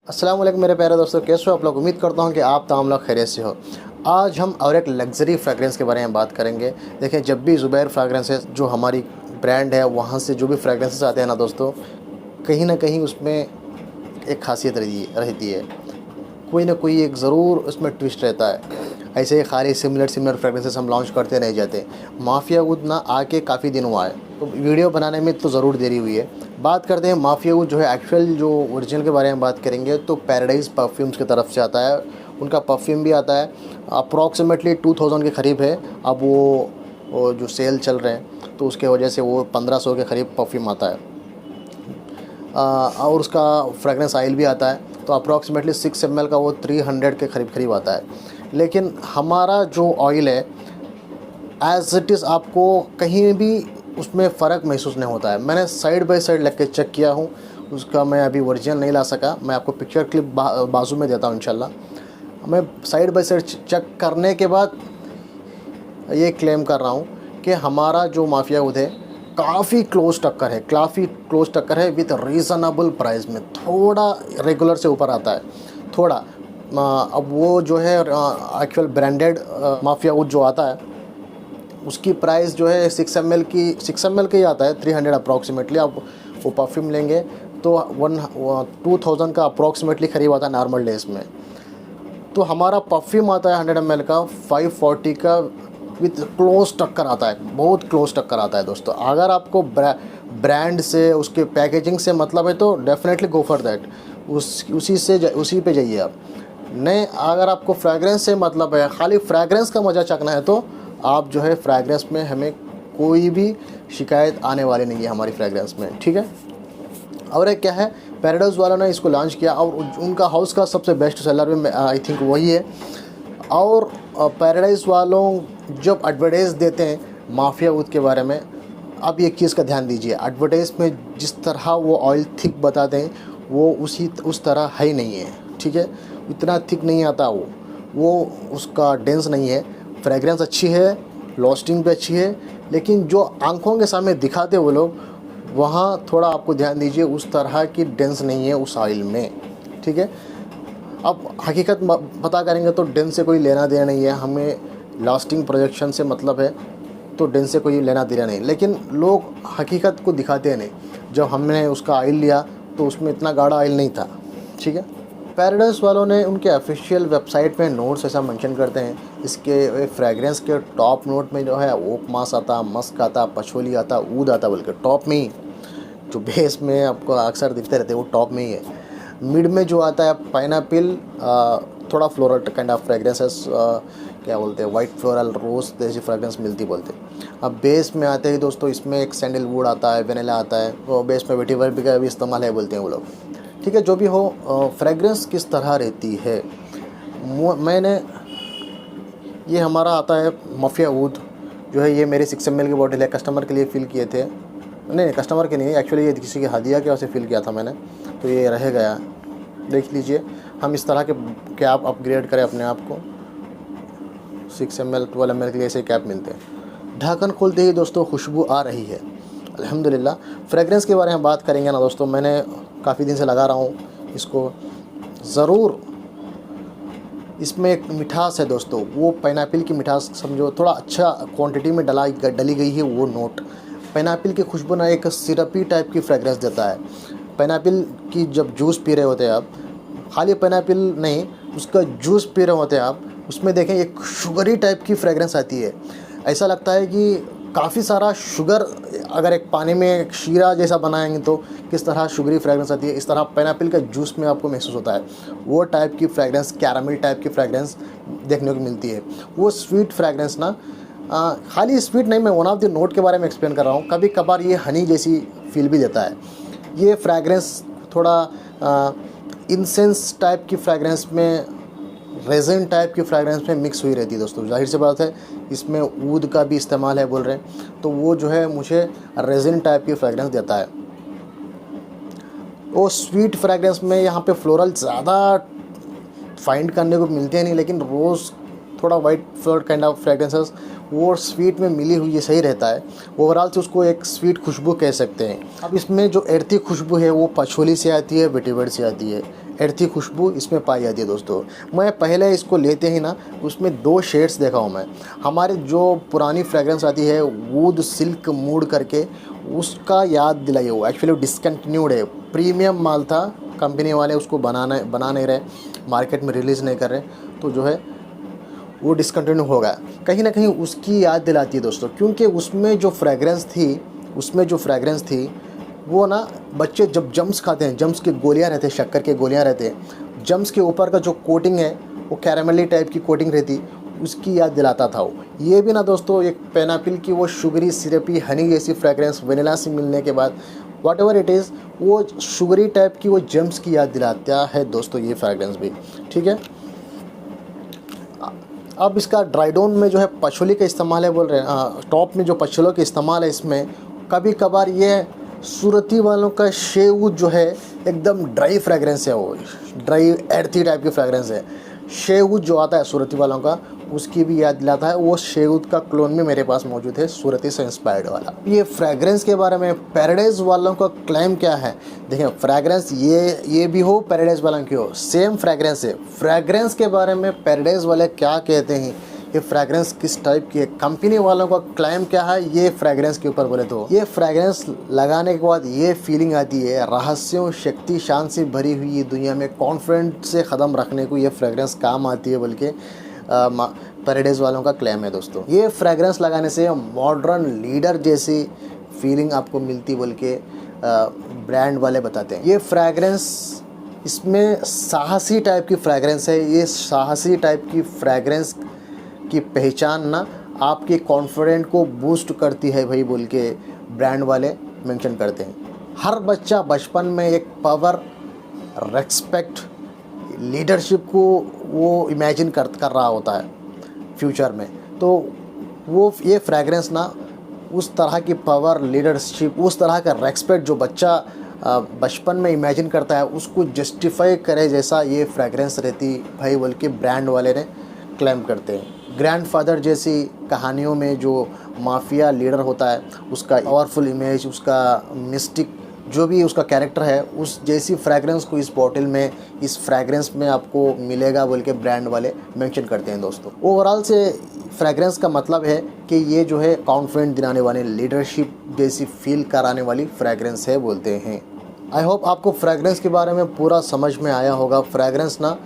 अस्सलाम वालेकुम मेरे प्यारे दोस्तों, कैसे हो आप लोग। उम्मीद करता हूँ कि आप तमाम लोग खैरियत से हो। आज हम और एक लग्ज़री फ्रेगरेंस के बारे में बात करेंगे। देखिए, जब भी ज़ुबैर फ्रेगरेंसेस जो हमारी ब्रांड है, वहाँ से जो भी फ्रेगरेंसेस आते हैं ना दोस्तों, कहीं ना कहीं उसमें एक खासियत रहती है। कोई ना कोई एक ज़रूर उसमें ट्विस्ट रहता है। ऐसे ही खाली सिमिलर फ्रेगरेंसेस हम लॉन्च करते नहीं जाते। माफिया वुड ना आके काफ़ी दिन हुआ है, तो वीडियो बनाने में तो ज़रूर देरी हुई है। बात करते हैं माफिया वुड जो है एक्चुअल जो ओरिजिनल के बारे में बात करेंगे तो पैराडाइज़ परफ्यूम्स की तरफ से आता है। उनका परफ्यूम भी आता है, अप्रॉक्सीमेटली 2000 के करीब है। अब वो जो सेल चल रहे हैं तो उसके वजह से वो 1500 के करीब परफ्यूम आता है। और उसका फ्रेगरेंस ऑयल भी आता है, तो अप्रॉक्सीमेटली 6 ml का वो 300 के करीब आता है। लेकिन हमारा जो ऑयल है एज़ इट इज़ आपको कहीं भी उसमें फ़र्क महसूस नहीं होता है। मैंने साइड बाय साइड लग के चेक किया हूँ, उसका मैं अभी ओरिजिनल नहीं ला सका। मैं आपको पिक्चर क्लिप बाजू में देता हूँ इंशाल्लाह। मैं साइड बाय साइड चेक करने के बाद ये क्लेम कर रहा हूँ कि हमारा जो माफिया वुड है काफ़ी क्लोज टक्कर है विथ रीज़नेबल प्राइस में। थोड़ा रेगुलर से ऊपर आता है थोड़ा। अब वो जो है एक्चुअल ब्रांडेड माफिया वुड जो आता है उसकी प्राइस जो है 6 ml की ही आता है, 300 अप्रॉक्सीमेटली। आप वो परफ्यूम लेंगे तो 2000 का अप्रॉक्सीमेटली करीब आता है नॉर्मल डेज़ में। तो हमारा परफ्यूम आता है 100 ml का 540 का विथ क्लोज टक्कर आता है, बहुत क्लोज टक्कर आता है दोस्तों। अगर आपको ब्रांड से उसके पैकेजिंग से मतलब है तो डेफिनेटली गो फॉर दैट, उसी पे जाइए आप। नहीं, अगर आपको फ्रैग्रेंस से मतलब है, खाली फ्रैग्रेंस का मज़ा चखना है तो आप जो है फ्रैग्रेंस में हमें कोई भी शिकायत आने वाली नहीं है हमारी फ्रैग्रेंस में, ठीक है। और एक क्या है, पैराडाइज़ वालों ने इसको लॉन्च किया और उनका हाउस का सबसे बेस्ट सेलर भी आई थिंक वही है। और पैराडाइज़ वालों जब एडवर्टाइज़ देते हैं माफिया वुड के बारे में, आप एक चीज़ का ध्यान दीजिए, एडवर्टाइज़ में जिस तरह वो ऑयल थिक बताते हैं वो उस तरह है ही नहीं है, ठीक है। इतना थिक नहीं आता वो उसका डेंस नहीं है। फ्रेगरेंस अच्छी है, लास्टिंग भी अच्छी है, लेकिन जो आंखों के सामने दिखाते वो लोग, वहाँ थोड़ा आपको ध्यान दीजिए, उस तरह की डेंस नहीं है उस ऑयल में, ठीक है। अब हकीकत पता करेंगे तो डेंस से कोई लेना देना नहीं है, हमें लास्टिंग प्रोजेक्शन से मतलब है, तो डेंस से कोई लेना देना नहीं। लेकिन लोग हकीकत को दिखाते नहीं। जब हमने उसका ऑयल लिया तो उसमें इतना गाढ़ा ऑयल नहीं था, ठीक है। पैराडाइज़ वालों ने उनके ऑफिशियल वेबसाइट में नोट्स ऐसा मेंशन करते हैं, इसके फ्रेगरेंस के टॉप नोट में जो है ओक मास आता, मस्क आता, पछोली आता, ऊद आता, बल्कि टॉप में ही। जो बेस में आपको अक्सर दिखते रहते हैं वो टॉप में ही है। मिड में जो आता है पाइनएप्पल, थोड़ा फ्लोरल काइंड ऑफ फ्रेगरेंसेस, क्या बोलते हैं, वाइट फ्लोरल रोज़ जैसी फ्रेगरेंस मिलती बोलते हैं। अब बेस में आते ही दोस्तों इसमें एक सैंडलवुड आता है, वेनिला आता है, तो बेस में वेटिवर का भी इस्तेमाल है बोलते हैं वो लोग, ठीक है। जो भी हो, फ्रेगरेंस किस तरह रहती है, मैंने ये हमारा आता है माफिया वुड जो है, ये मेरे 6 ml की बॉटल है, कस्टमर के लिए फ़िल किए थे। नहीं, कस्टमर के नहीं, एक्चुअली ये किसी की हदिया के वजह से फ़िल किया था मैंने, तो ये रह गया। देख लीजिए, हम इस तरह के कैप अपग्रेड करें अपने आप को। 6 ml 12 ml के लिए ऐसे कैप मिलते हैं। ढक्कन खोलते ही दोस्तों खुशबू आ रही है, अल्हम्दुलिल्लाह। फ्रेगरेंस के बारे में बात करेंगे ना दोस्तों, मैंने काफ़ी दिन से लगा रहा हूँ इसको। ज़रूर इसमें एक मिठास है दोस्तों, वो पाइनएप्पल की मिठास समझो, थोड़ा अच्छा क्वांटिटी में डली गई है वो नोट। पाइनएप्पल की खुशबू ना एक सिरपी टाइप की फ्रेगरेंस देता है। पाइनएप्पल की जब जूस पी रहे होते हैं आप, खाली पाइनएप्पल नहीं, उसका जूस पी रहे होते हैं आप, उसमें देखें एक शुगरी टाइप की फ्रेगरेंस आती है। ऐसा लगता है कि काफ़ी सारा शुगर, अगर एक पानी में एक शीरा जैसा बनाएंगे तो किस तरह शुगरी फ्रेगरेंस आती है, इस तरह पाइनएप्पल का जूस में आपको महसूस होता है। वो टाइप की फ्रेगरेंस, कैरामल टाइप की फ्रेगरेंस देखने को मिलती है। वो स्वीट फ्रेगरेंस ना, खाली स्वीट नहीं, मैं वन ऑफ द नोट के बारे में एक्सप्लेन कर रहा हूँ। कभी कभार ये हनी जैसी फील भी देता है। ये फ्रेगरेंस थोड़ा इंसेंस टाइप की फ्रेगरेंस में, रेज़न टाइप की फ्रेगरेंस में मिक्स हुई रहती है दोस्तों। जाहिर सी बात है, इसमें ऊद का भी इस्तेमाल है बोल रहे हैं, तो वो जो है मुझे रेज़न टाइप की फ्रेगरेंस देता है। वो स्वीट फ्रेगरेंस में यहाँ पे फ्लोरल ज़्यादा फाइंड करने को मिलते हैं नहीं, लेकिन रोज़ थोड़ा white floor kind of fragrances वो स्वीट में मिली हुई ये सही रहता है। ओवरऑल से उसको एक स्वीट खुशबू कह सकते हैं। अब इसमें जो एर्थी खुशबू है वो पछोली से आती है, वेटिवर से आती है। एर्थी खुशबू इसमें पाई जाती है दोस्तों। मैं पहले इसको लेते ही ना उसमें 2 शेड्स देखा हूँ मैं। हमारी जो पुरानी फ्रेगरेंस आती है वूड सिल्क मूड करके, उसका याद दिलाई वो एक्चुअली डिसकंटिन्यूड है। प्रीमियम माल था, कंपनी वाले उसको बना नहीं रहे, मार्केट में रिलीज़ नहीं कर रहे, तो जो है वो डिसकंटिन्यू हो गया। कहीं ना कहीं उसकी याद दिलाती है दोस्तों, क्योंकि उसमें जो फ्रेगरेंस थी वो ना बच्चे जब जम्स खाते हैं, जम्स की गोलियां रहते हैं, शक्कर के गोलियां रहते हैं, जम्स के ऊपर का जो कोटिंग है वो कैरामेली टाइप की कोटिंग रहती, उसकी याद दिलाता था वो। ये भी ना दोस्तों एक पाइनएप्पल की वो शुगरी सिरपी हनी जैसी फ्रेगरेंस वेनिला से मिलने के बाद वॉट एवर इट इज़ वो शुगरी टाइप की वो जम्स की याद दिलाता है दोस्तों ये फ्रेगरेंस भी। ठीक है, अब इसका ड्राई डाउन में जो है पछोली का इस्तेमाल है बोल रहे हैं, टॉप में जो पछोलों का इस्तेमाल है इसमें, कभी कभार ये सूरती वालों का शेऊद जो है एकदम ड्राई फ्रेगरेंस है, वो ड्राई एर्थी टाइप की फ्रेगरेंस है। शेऊद जो आता है सूरती वालों का उसकी भी याद दिलाता है। वो शेऊद का क्लोन भी मेरे पास मौजूद है, सूरती से इंस्पायर्ड वाला। ये फ्रेगरेंस के बारे में पैराडाइज वालों का क्लेम क्या है, देखिए फ्रेगरेंस ये भी हो पैराडाइज वालों की हो, सेम फ्रेगरेंस है। फ्रेगरेंस के बारे में पैराडाइज वाले क्या कहते हैं, ये फ्रेगरेंस किस टाइप की है, कंपनी वालों का क्लेम क्या है ये फ्रेगरेंस के ऊपर बोले तो, ये फ्रेगरेंस लगाने के बाद ये फीलिंग आती है रहस्यों शक्ति शान से भरी हुई ये दुनिया में कॉन्फिडेंट से ख़दम रखने को ये फ्रेगरेंस काम आती है, बल्कि पैराडाइज वालों का क्लेम है दोस्तों। ये फ्रेगरेंस लगाने से मॉडर्न लीडर जैसी फीलिंग आपको मिलती, बल्कि ब्रांड वाले बताते हैं। ये फ्रेगरेंस इसमें साहसी टाइप की फ्रेगरेंस है। ये साहसी टाइप की फ्रेगरेंस की पहचान ना आपके कॉन्फिडेंट को बूस्ट करती है भाई, बोल के ब्रांड वाले मेंशन करते हैं। हर बच्चा बचपन में एक पावर, रेस्पेक्ट, लीडरशिप को वो इमेजिन कर रहा होता है फ्यूचर में, तो वो ये फ्रेगरेंस ना उस तरह की पावर, लीडरशिप, उस तरह का रेस्पेक्ट जो बच्चा बचपन में इमेजिन करता है उसको जस्टिफाई करे जैसा ये फ्रेगरेंस रहती भाई, बल्कि ब्रांड वाले ने क्लेम करते हैं। ग्रैंडफादर जैसी कहानियों में जो माफिया लीडर होता है उसका पावरफुल इमेज, उसका मिस्टिक जो भी उसका कैरेक्टर है, उस जैसी फ्रेगरेंस को इस बॉटल में, इस फ्रेगरेंस में आपको मिलेगा बोल के ब्रांड वाले मेंशन करते हैं दोस्तों। ओवरऑल से फ्रेगरेंस का मतलब है कि ये जो है कॉन्फिडेंट दिलाने वाली, लीडरशिप जैसी फील कराने वाली फ्रेगरेंस है बोलते हैं। आई होप आपको फ्रेगरेंस के बारे में पूरा समझ में आया होगा। फ्रेगरेंस ना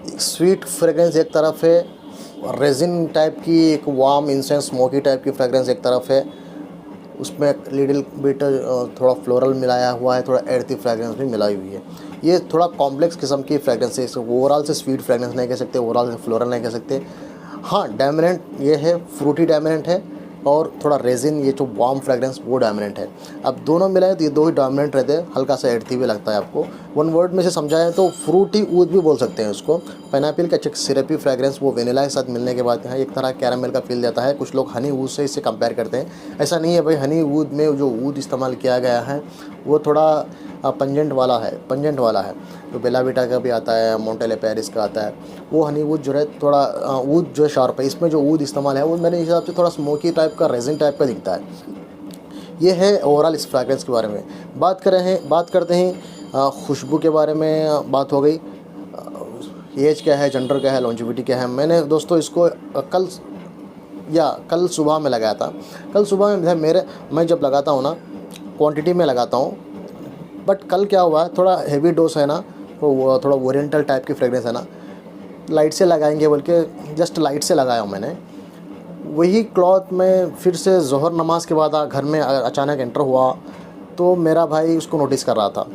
स्वीट फ्रेगरेंस एक तरफ है, रेजिन टाइप की एक वार्म इंसेंस स्मोकी टाइप की फ्रेगरेंस एक तरफ है, उसमें लिटिल बिट थोड़ा फ्लोरल मिलाया हुआ है, थोड़ा एर्थी फ्रेगरेंस भी मिलाई हुई है। ये थोड़ा कॉम्प्लेक्स किस्म की फ्रेगरेंस है, इसको ओवरऑल से स्वीट फ्रेगरेंस नहीं कह सकते, ओवरऑल से फ्लोरल नहीं कह सकते। हाँ, डोमिनेंट ये है, फ्रूटी डोमिनेंट है, और थोड़ा रेजिन ये जो वार्म फ्रेगरेंस वो डोमिनेंट है। अब दोनों मिलाए तो ये दो ही डोमिनेंट रहते हैं, हल्का सा एर्थी भी लगता है आपको। वन वर्ड में से समझाएं तो फ्रूटी ऊद भी बोल सकते हैं उसको। पाइनएप्पल का सिरपी फ्रेगरेंस वो वेनिला के साथ मिलने के बाद यहाँ एक तरह कैरामेल का फील देता है। कुछ लोग हनी ऊद से इसे कंपेयर करते हैं, ऐसा नहीं है भाई। हनी ऊद में जो ऊद इस्तेमाल किया गया है वो थोड़ा पंजेंट वाला है, जो बेला विटा का भी आता है, मोंटेले पेरिस का आता है। वो हनी ऊद जो है थोड़ा ऊद जो शार्प है, इसमें जो ऊद इस्तेमाल है वो मेरे हिसाब से थोड़ा स्मोकी टाइप का, रेजिन टाइप का दिखता है। ये है ओवरऑल इस फ्रेगरेंस के बारे में। बात करते हैं खुशबू के बारे में। बात हो गई एज क्या है, जेंडर क्या है, लॉन्जिविटी क्या है। मैंने दोस्तों इसको कल सुबह में लगाया था। कल सुबह में मैं जब लगाता हूँ ना, क्वांटिटी में लगाता हूँ, बट कल क्या हुआ है, थोड़ा हेवी डोज है ना, वो थोड़ा ओरिएंटल टाइप की फ्रेगरेंस है ना, लाइट से लगाएंगे बोल के जस्ट लाइट से लगाया हूँ मैंने। वही क्लॉथ में फिर से ज़ोहर नमाज के बाद घर में अचानक एंटर हुआ तो मेरा भाई उसको नोटिस कर रहा था।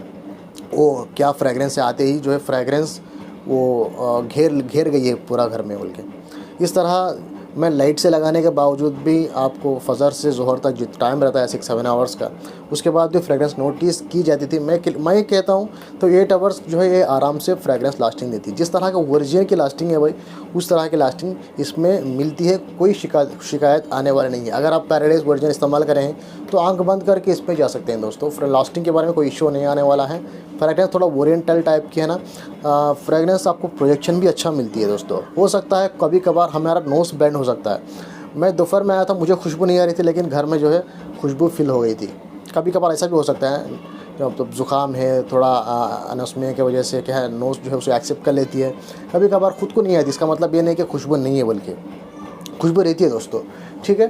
वो क्या फ्रेगरेंस है, आते ही जो है फ्रेगरेंस वो घेर गई है पूरा घर में बोल के। इस तरह मैं लाइट से लगाने के बावजूद भी आपको फजर से ज़ोहर तक जो टाइम रहता है 6-7 आवर्स का, उसके बाद भी फ्रेगरेंस नोटिस की जाती थी। मैं कहता हूँ तो 8 आवर्स जो है ये आराम से फ्रेगरेंस लास्टिंग देती है। जिस तरह का वर्जिन की लास्टिंग है भाई, उस तरह की लास्टिंग इसमें मिलती है, कोई शिकायत आने वाली नहीं है। अगर आप पैराडाइज वर्जिन इस्तेमाल करें तो आंख बंद करके इसमें जा सकते हैं दोस्तों। लास्टिंग के बारे में कोई इशू नहीं आने वाला है। फ्रेगरेंस थोड़ा ओरिएंटल टाइप की है ना, फ्रेगरेंस आपको प्रोजेक्शन भी अच्छा मिलती है दोस्तों। हो सकता है कभी कभार हमारा नोज़ ब्लेंड हो सकता है। मैं दोपहर में आया था, मुझे खुशबू नहीं आ रही थी, लेकिन घर में जो है खुशबू फील हो गई थी। कभी कभार ऐसा भी हो सकता है जब तो ज़ुकाम है, थोड़ा अनस्मिया की वजह से क्या है, नोज़ जो है उसे एक्सेप्ट कर लेती है। कभी कभार खुद को नहीं आती, इसका मतलब ये नहीं कि खुशबू नहीं है, बल्कि खुशबू रहती है दोस्तों। ठीक है,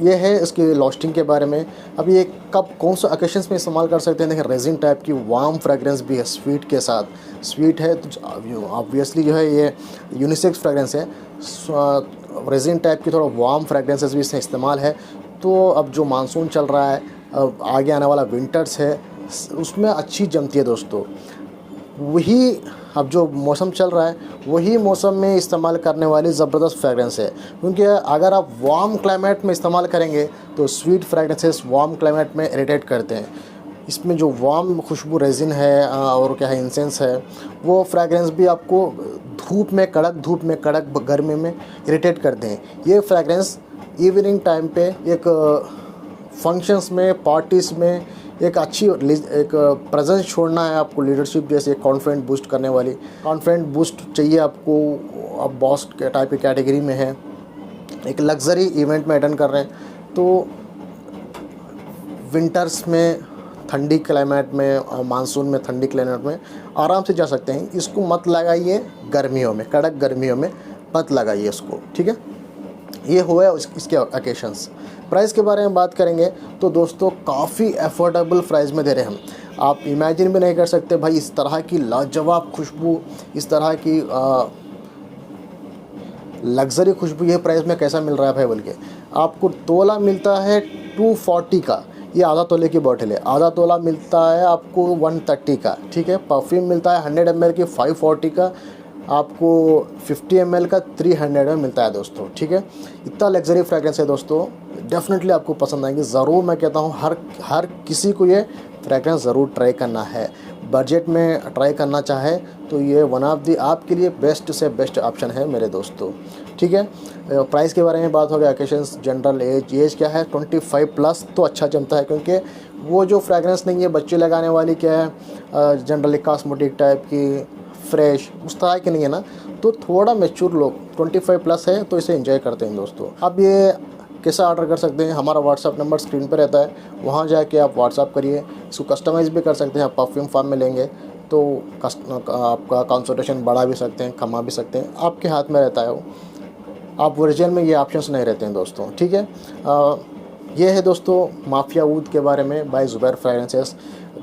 ये है इसकी लास्टिंग के बारे में। अब ये कब कौन सा ओकेशंस में इस्तेमाल कर सकते हैं, देखिए रेजिन टाइप की वार्म फ्रेगरेंस भी है, स्वीट के साथ। स्वीट है तो ऑब्वियसली जो है ये यूनिसेक्स फ्रेगरेंस है। रेजिन टाइप की थोड़ा वार्म फ्रेगरेंसेस भी इसमें इस्तेमाल है। तो अब जो मानसून चल रहा है, अब आगे आने वाला विंटर्स है, उसमें अच्छी जमती है दोस्तों। वही अब जो मौसम चल रहा है, वही मौसम में इस्तेमाल करने वाली ज़बरदस्त फ्रेगरेंस है। क्योंकि अगर आप वार्म क्लाइमेट में इस्तेमाल करेंगे तो स्वीट फ्रेगरेंसेस वार्म क्लाइमेट में इरिटेट करते हैं। इसमें जो वार्म खुशबू रेजिन है और क्या है इंसेंस है, वो फ्रेगरेंस भी आपको धूप में कड़क गर्मी में इरिटेट करते हैं। ये फ्रेगरेंस इवनिंग टाइम पे एक फंक्शंस में, पार्टीज़ में एक अच्छी एक प्रेजेंस छोड़ना है आपको, लीडरशिप जैसे एक कॉन्फिडेंट बूस्ट करने वाली, कॉन्फिडेंट बूस्ट चाहिए आपको, आप बॉस के टाइप की कैटेगरी में है, एक लग्जरी इवेंट में अटेंड कर रहे हैं, तो विंटर्स में ठंडी क्लाइमेट में, मानसून में ठंडी क्लाइमेट में आराम से जा सकते हैं। इसको मत लगाइए गर्मियों में, कड़क गर्मियों में मत लगाइए इसको। ठीक है, ये हुआ इसके ओकेशंस। प्राइस के बारे में बात करेंगे तो दोस्तों काफ़ी अफोर्डेबल प्राइस में दे रहे हैं हम। आप इमेजिन भी नहीं कर सकते भाई, इस तरह की लाजवाब खुशबू, इस तरह की लग्जरी खुशबू ये प्राइस में कैसा मिल रहा है भाई। बल्कि आपको तोला मिलता है 240 का, ये आधा तोले की बॉटल है। आधा तोला मिलता है आपको 130 का। ठीक है, परफ्यूम मिलता है 100 ml की 540 का, आपको 50 ml का 300 में मिलता है दोस्तों। ठीक है, इतना लग्जरी फ्रेगरेंस है दोस्तों, डेफिनेटली आपको पसंद आएंगे। ज़रूर मैं कहता हूँ हर किसी को ये फ्रेगरेंस ज़रूर ट्राई करना है। बजट में ट्राई करना चाहे तो ये वन ऑफ दी आपके लिए बेस्ट से बेस्ट ऑप्शन है मेरे दोस्तों। ठीक है, प्राइस के बारे में बात हो गया। ओकेशंस, जनरल एज क्या है 25+ तो अच्छा जमता है, क्योंकि वो जो फ्रेगरेंस नहीं है बच्चे लगाने वाली क्या है, जनरली कॉस्मेटिक टाइप की, फ्रेश उस तरह की नहीं है ना, तो थोड़ा मैच्योर लोग 25+ है तो इसे एंजॉय करते हैं दोस्तों। अब ये कैसा ऑर्डर कर सकते हैं, हमारा व्हाट्सअप नंबर स्क्रीन पर रहता है, वहाँ जाके आप व्हाट्सअप करिए। इसको कस्टमाइज़ भी कर सकते हैं। आप परफ्यूम फार्म में लेंगे तो आपका कंसल्टेशन बढ़ा भी सकते हैं, कमा भी सकते हैं, आपके हाथ में रहता है वो। आप ओरिजिनल में ये ऑप्शंस नहीं रहते हैं दोस्तों। ठीक है, ये है दोस्तों माफिया ऊद के बारे में बाय ज़ुबैर फ्रेगरेंसेस।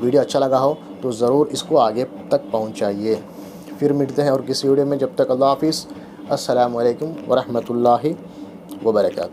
वीडियो अच्छा लगा हो तो ज़रूर इसको आगे तक पहुँचाइए। फिर मिलते हैं और किसी वीडियो में, जब तक अल्लाह हाफिज़। अस्सलामु अलैकुम वरहमतुल्लाहि वबरकातुहू।